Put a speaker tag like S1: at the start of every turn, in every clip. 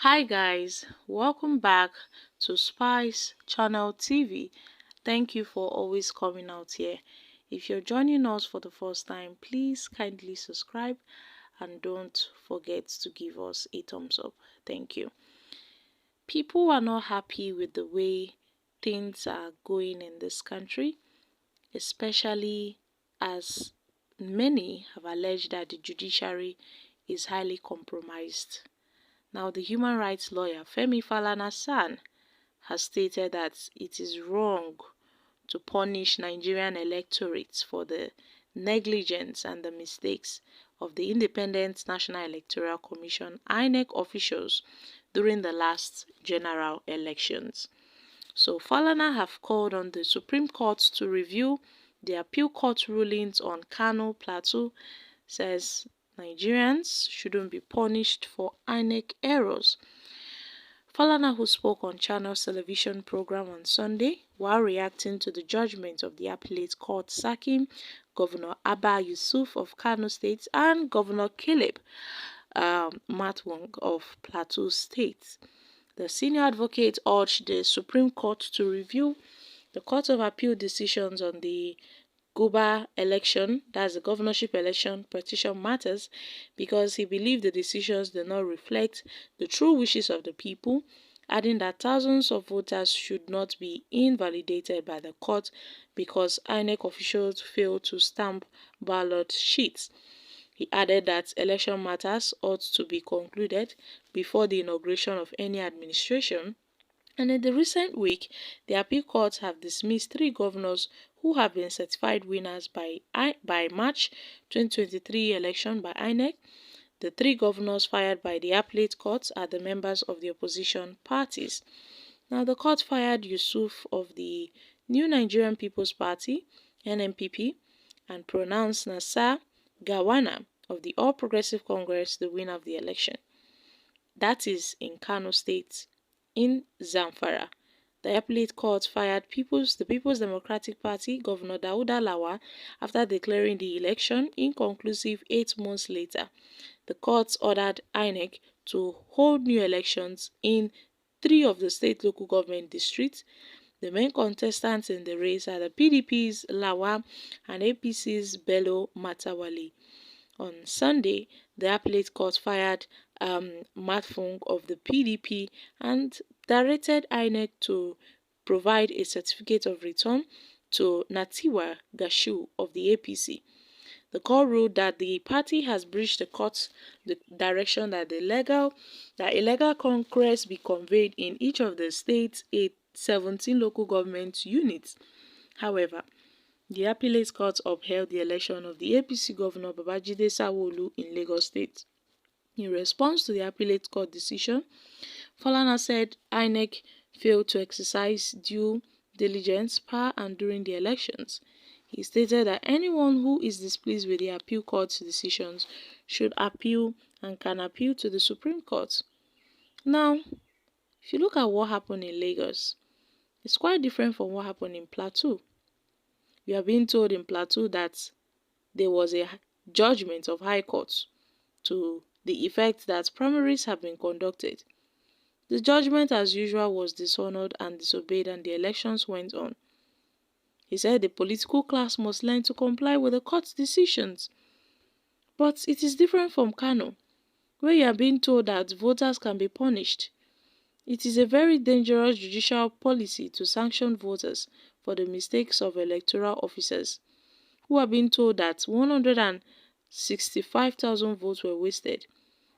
S1: Hi guys, welcome back to Spice Channel TV. Thank you for always coming out here. If you're joining us for the first time, please kindly subscribe and don't forget to give us a thumbs up. Thank you. People are not happy with the way things are going in this country, especially as many have alleged that the judiciary is highly compromised. Now, the human rights lawyer Femi Falana has stated that it is wrong to punish Nigerian electorates for the negligence and the mistakes of the Independent National Electoral Commission (INEC) officials during the last general elections. So Falana have called on the Supreme Court to review the appeal court rulings on Kano Plateau, says Nigerians shouldn't be punished for INEC errors. Falana, who spoke on Channel's television program on Sunday while reacting to the judgment of the appellate court sacking Governor Abba Yusuf of Kano State and Governor Caleb Matwong of Plateau State. The senior advocate urged the Supreme Court to review the Court of Appeal decisions on the Guba election, that's the governorship election, petition matters because he believed the decisions did not reflect the true wishes of the people, adding that thousands of voters should not be invalidated by the court because INEC officials failed to stamp ballot sheets. He added that election matters ought to be concluded before the inauguration of any administration. And in the recent week, the appeal courts have dismissed 3 governors who have been certified winners by March 2023 election by INEC. The 3 governors fired by the appellate courts are the members of the opposition parties. Now, the court fired Yusuf of the New Nigerian People's Party (NNPP) and pronounced Nasser Gawuna of the All Progressive Congress the winner of the election. That is in Kano State. In Zamfara, the appellate court fired the People's Democratic Party Governor Dauda Lawal after declaring the election inconclusive 8 months later. The court ordered INEC to hold new elections in 3 of the state local government districts. The main contestants in the race are the PDP's Lawal and APC's Bello Matawale. On Sunday, the appellate court fired Matfung of the PDP and directed INEC to provide a certificate of return to Natiwa Gashu of the APC. The court ruled that the party has breached the court's direction that illegal congress be conveyed in each of the state's 17 local government units. However, the appellate court upheld the election of the APC governor Babajide Sanwo-Olu in Lagos State. In response to the appellate court decision, Falana said INEC failed to exercise due diligence per and during the elections. He stated that anyone who is displeased with the appeal court's decisions should appeal and can appeal to the Supreme Court. Now, if you look at what happened in Lagos, it's quite different from what happened in Plateau. We are being told in Plateau that there was a judgment of High Court to the effect that primaries have been conducted. The judgment, as usual, was dishonored and disobeyed, and the elections went on. He said the political class must learn to comply with the court's decisions. But it is different from Kano, where you are being told that voters can be punished. It is a very dangerous judicial policy to sanction voters for the mistakes of electoral officers, who are being told that 165,000 votes were wasted.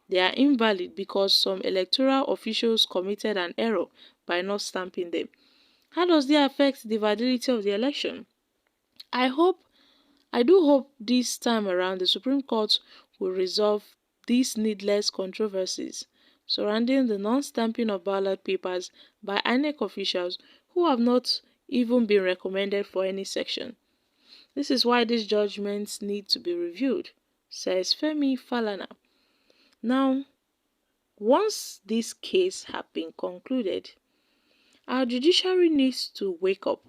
S1: They are invalid because some electoral officials committed an error by not stamping them. How does that affect the validity of the election? I do hope this time around the Supreme Court will resolve these needless controversies surrounding the non-stamping of ballot papers by INEC officials who have not even been recommended for any section. This is why these judgments need to be reviewed, says Femi Falana. Now, once this case has been concluded, our judiciary needs to wake up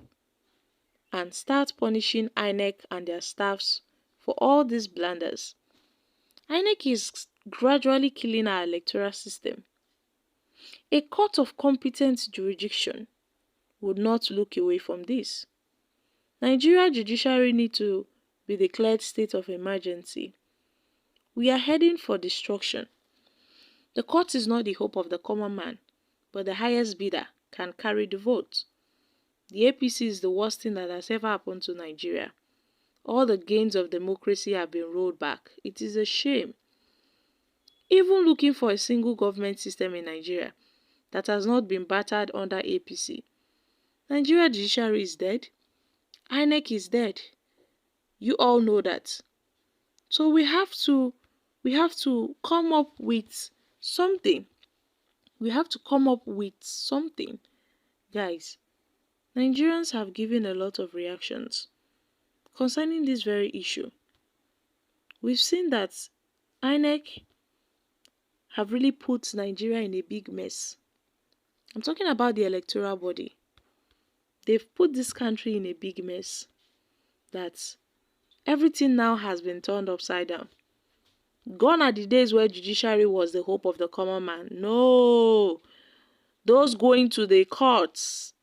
S1: and start punishing INEC and their staffs for all these blunders. INEC is gradually killing our electoral system. A court of competent jurisdiction would not look away from this. Nigeria judiciary need to be declared state of emergency. We are heading for destruction. The court is not the hope of the common man, but the highest bidder can carry the vote. The APC is the worst thing that has ever happened to Nigeria. All the gains of democracy have been rolled back. It is a shame. Even looking for a single government system in Nigeria that has not been battered under APC. Nigeria judiciary is dead. INEC is dead. You all know that. So we have to come up with something. We have to come up with something. Guys, Nigerians have given a lot of reactions concerning this very issue. We've seen that INEC have really put Nigeria in a big mess. I'm talking about the electoral body. They've put this country in a big mess that everything now has been turned upside down. Gone are the days where judiciary was the hope of the common man. No, those going to the courts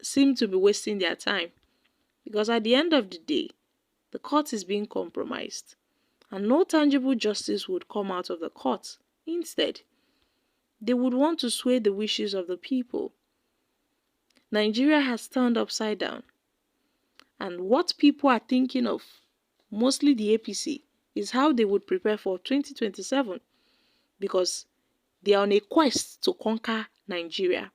S1: seem to be wasting their time, because at the end of the day, the court is being compromised and no tangible justice would come out of the court. Instead, they would want to sway the wishes of the people. Nigeria has turned upside down, and what people are thinking of, mostly the APC, is how they would prepare for 2027, because they are on a quest to conquer Nigeria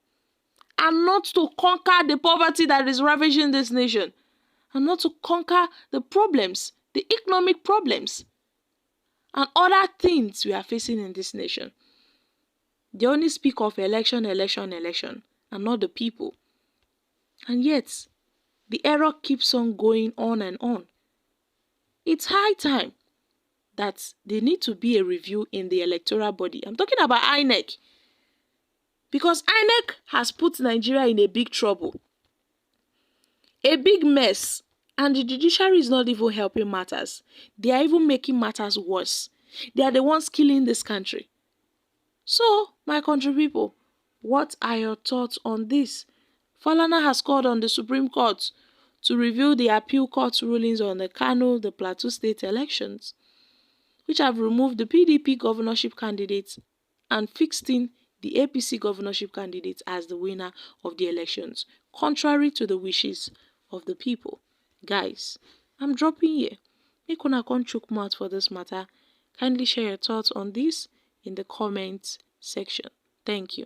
S1: and not to conquer the poverty that is ravaging this nation, and not to conquer the problems, the economic problems and other things we are facing in this nation. They only speak of election, election, election, and not the people. And yet, the error keeps on going on and on. It's high time that there need to be a review in the electoral body. I'm talking about INEC. Because INEC has put Nigeria in a big trouble. A big mess. And the judiciary is not even helping matters. They are even making matters worse. They are the ones killing this country. So, my country people, what are your thoughts on this? Falana has called on the Supreme Court to review the appeal court's rulings on the Kano, the Plateau State elections, which have removed the PDP governorship candidates and fixed in the APC governorship candidate as the winner of the elections, contrary to the wishes of the people. Guys, I'm dropping here. Make una come chook mouth for this matter. Kindly share your thoughts on this in the comments section. Thank you.